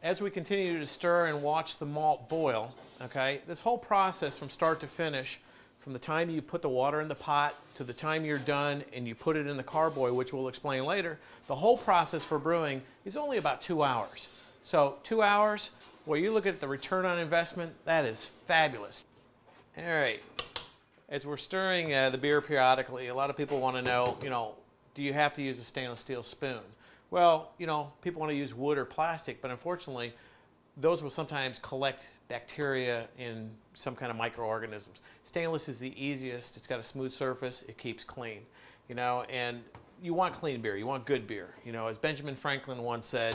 as we continue to stir and watch the malt boil, okay, this whole process from start to finish, from the time you put the water in the pot to the time you're done and you put it in the carboy, which we'll explain later, the whole process for brewing is only about 2 hours. So 2 hours, well, you look at the return on investment, that is fabulous. All right, as we're stirring the beer periodically, a lot of people want to know, do you have to use a stainless steel spoon? Well, people want to use wood or plastic, but unfortunately, those will sometimes collect bacteria in some kind of microorganisms. Stainless is the easiest. It's got a smooth surface. It keeps clean, and you want clean beer. You want good beer. As Benjamin Franklin once said,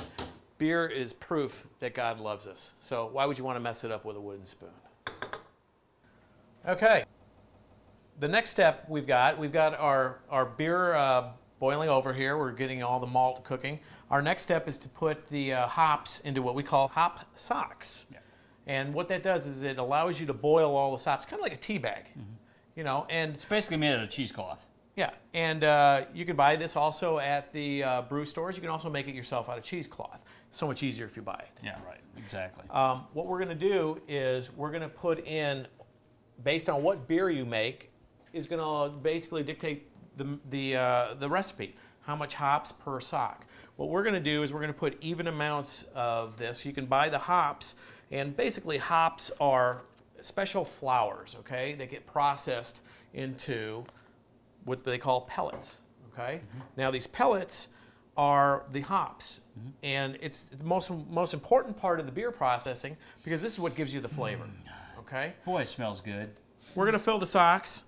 beer is proof that God loves us. So why would you want to mess it up with a wooden spoon? Okay. The next step we've got our beer boiling over here. We're getting all the malt cooking. Our next step is to put the hops into what we call hop socks. Yeah. And what that does is it allows you to boil all the hops, kind of like a tea bag, and it's basically made out of cheesecloth. Yeah, and you can buy this also at the brew stores. You can also make it yourself out of cheesecloth. So much easier if you buy it. Yeah, right, exactly. What we're going to do is we're going to put in, based on what beer you make, is going to basically dictate the recipe, how much hops per sock. What we're going to do is we're going to put even amounts of this. You can buy the hops, and basically hops are special flours, okay? They get processed into what they call pellets, okay? Mm-hmm. Now these pellets are the hops, mm-hmm. and it's the most important part of the beer processing because this is what gives you the flavor, okay? Boy, it smells good. We're going to fill the socks.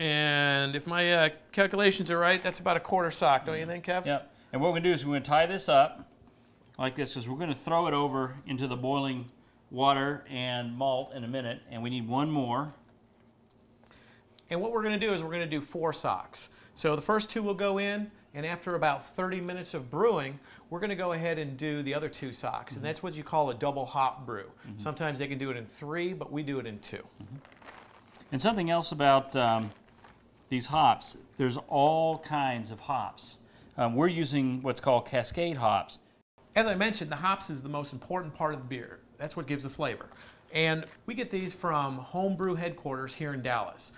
And if my calculations are right, that's about a quarter sock, don't you think, Kev? Yep. And what we're going to do is we're going to tie this up like this. We're going to throw it over into the boiling water and malt in a minute, and we need one more. And what we're going to do is we're going to do 4 socks. So the first 2 will go in, and after about 30 minutes of brewing, we're going to go ahead and do the other 2 socks. Mm-hmm. And that's what you call a double hop brew. Mm-hmm. Sometimes they can do it in 3, but we do it in 2. Mm-hmm. And something else about these hops, there's all kinds of hops. We're using what's called cascade hops. As I mentioned, the hops is the most important part of the beer. That's what gives the flavor. And we get these from homebrew headquarters here in Dallas.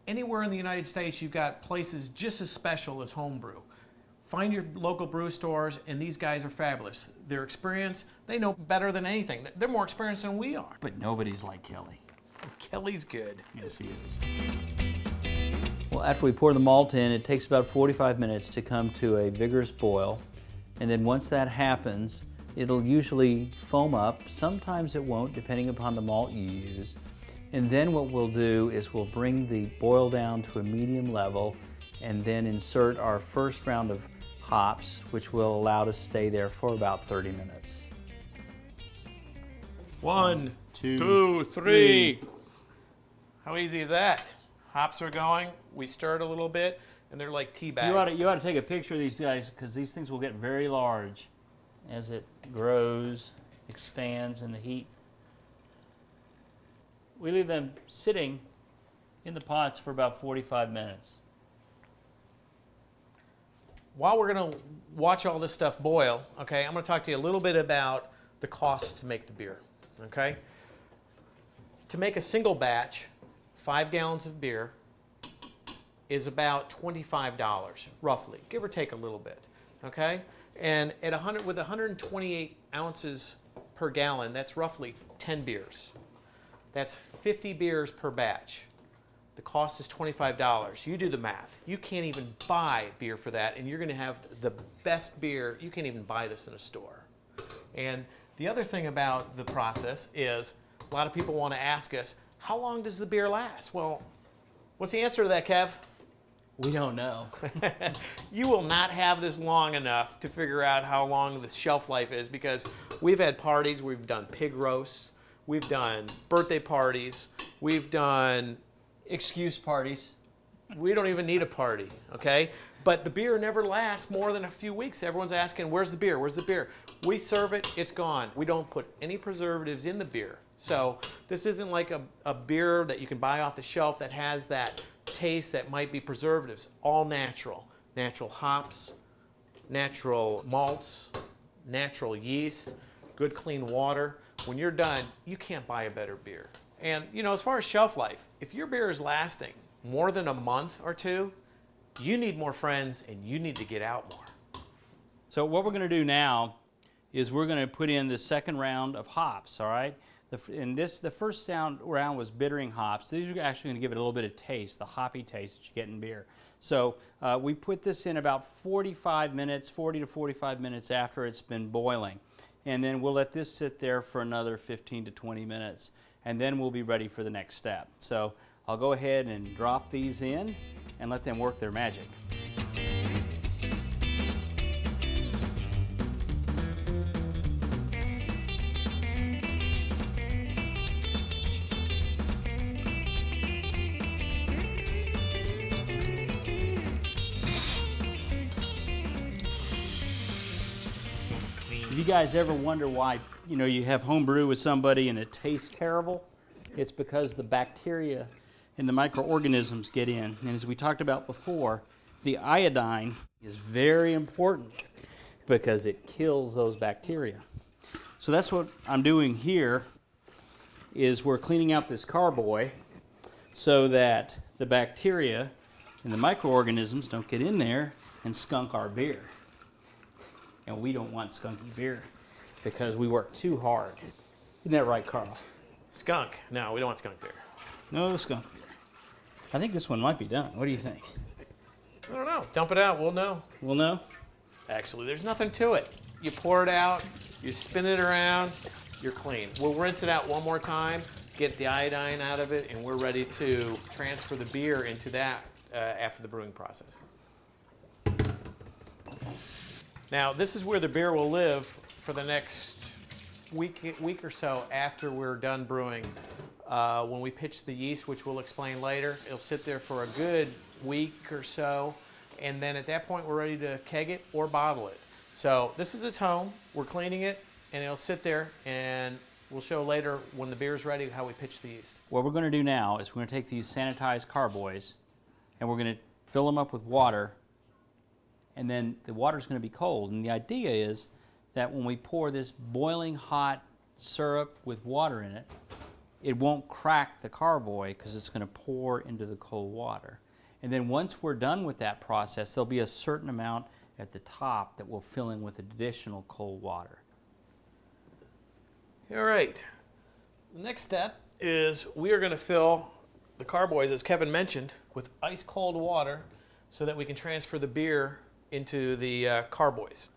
Anywhere in the United States, you've got places just as special as homebrew. Find your local brew stores, and these guys are fabulous. Their experience, they know better than anything. They're more experienced than we are. But nobody's like Kelly. Kelly's good. Yes, he is. Well, after we pour the malt in, it takes about 45 minutes to come to a vigorous boil. And then once that happens, it'll usually foam up. Sometimes it won't, depending upon the malt you use. And then what we'll do is we'll bring the boil down to a medium level and then insert our first round of hops, which will allow to stay there for about 30 minutes. 1, 2, 3. How easy is that? Hops are going, we stir it a little bit, and they're like tea bags. You ought to take a picture of these guys because these things will get very large as it grows, expands in the heat. We leave them sitting in the pots for about 45 minutes. While we're going to watch all this stuff boil, okay, I'm going to talk to you a little bit about the cost to make the beer, okay? To make a single batch, 5 gallons of beer is about $25, roughly, give or take a little bit, okay? And at 100, with 128 ounces per gallon, that's roughly 10 beers. That's 50 beers per batch. The cost is $25. You do the math. You can't even buy beer for that, and you're going to have the best beer. You can't even buy this in a store. And the other thing about the process is a lot of people want to ask us, how long does the beer last? Well, what's the answer to that, Kev? We don't know. You will not have this long enough to figure out how long the shelf life is because we've had parties, we've done pig roasts, we've done birthday parties, we've done excuse parties. We don't even need a party, okay? But the beer never lasts more than a few weeks. Everyone's asking, where's the beer? Where's the beer? We serve it, it's gone. We don't put any preservatives in the beer. So this isn't like a beer that you can buy off the shelf that has that taste that might be preservatives. All natural. Natural hops, natural malts, natural yeast, good clean water. When you're done, you can't buy a better beer. And you know, as far as shelf life, if your beer is lasting more than a month or two, you need more friends and you need to get out more. So what we're going to do now is we're going to put in the second round of hops, all right? The first round was bittering hops. These are actually going to give it a little bit of taste, the hoppy taste that you get in beer. So we put this in about 45 minutes, 40 to 45 minutes after it's been boiling. And then we'll let this sit there for another 15 to 20 minutes. And then we'll be ready for the next step. So I'll go ahead and drop these in and let them work their magic. If you guys ever wonder why, you have home brew with somebody and it tastes terrible, it's because the bacteria and the microorganisms get in. And as we talked about before, the iodine is very important because it kills those bacteria. So that's what I'm doing here, is we're cleaning out this carboy so that the bacteria and the microorganisms don't get in there and skunk our beer. And we don't want skunky beer because we work too hard. Isn't that right, Carl? Skunk? No, we don't want skunk beer. No skunk beer. I think this one might be done. What do you think? I don't know. Dump it out. We'll know. We'll know? Actually, there's nothing to it. You pour it out, you spin it around, you're clean. We'll rinse it out one more time, get the iodine out of it, and we're ready to transfer the beer into that after the brewing process. Now, this is where the beer will live for the next week or so after we're done brewing. When we pitch the yeast, which we'll explain later, it'll sit there for a good week or so, and then at that point we're ready to keg it or bottle it. So this is its home. We're cleaning it, and it'll sit there, and we'll show later when the beer's ready how we pitch the yeast. What we're going to do now is we're going to take these sanitized carboys, and we're going to fill them up with water, and then the water's going to be cold. And the idea is that when we pour this boiling hot syrup with water in it, it won't crack the carboy because it's going to pour into the cold water. And then once we're done with that process, there'll be a certain amount at the top that we'll fill in with additional cold water. All right. The next step is we are going to fill the carboys, as Kevin mentioned, with ice cold water so that we can transfer the beer into the carboys.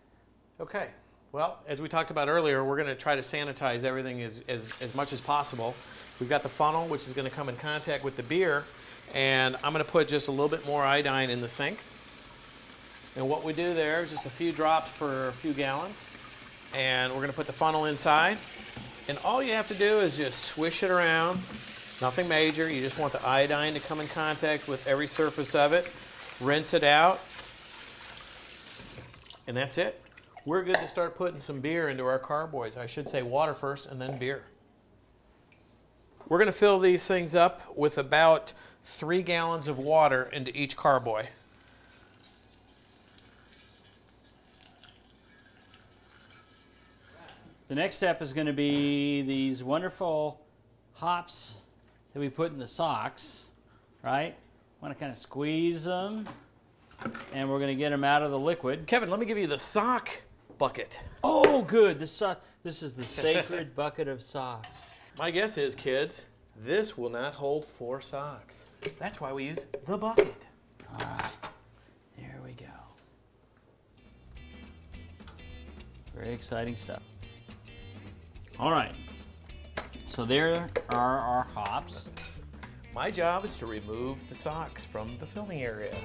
Okay. Well, as we talked about earlier, we're going to try to sanitize everything as much as possible. We've got the funnel, which is going to come in contact with the beer, and I'm going to put just a little bit more iodine in the sink. And what we do there is just a few drops per few gallons, and we're going to put the funnel inside. And all you have to do is just swish it around, nothing major. You just want the iodine to come in contact with every surface of it. Rinse it out, and that's it. We're good to start putting some beer into our carboys. I should say water first and then beer. We're going to fill these things up with about 3 gallons of water into each carboy. The next step is going to be these wonderful hops that we put in the socks, right? Want to kind of squeeze them, and we're going to get them out of the liquid. Kevin, let me give you the sock bucket. Oh, good. This is the sacred bucket of socks. My guess is, kids, this will not hold 4 socks. That's why we use the bucket. All right. There we go. Very exciting stuff. All right. So there are our hops. My job is to remove the socks from the filling area.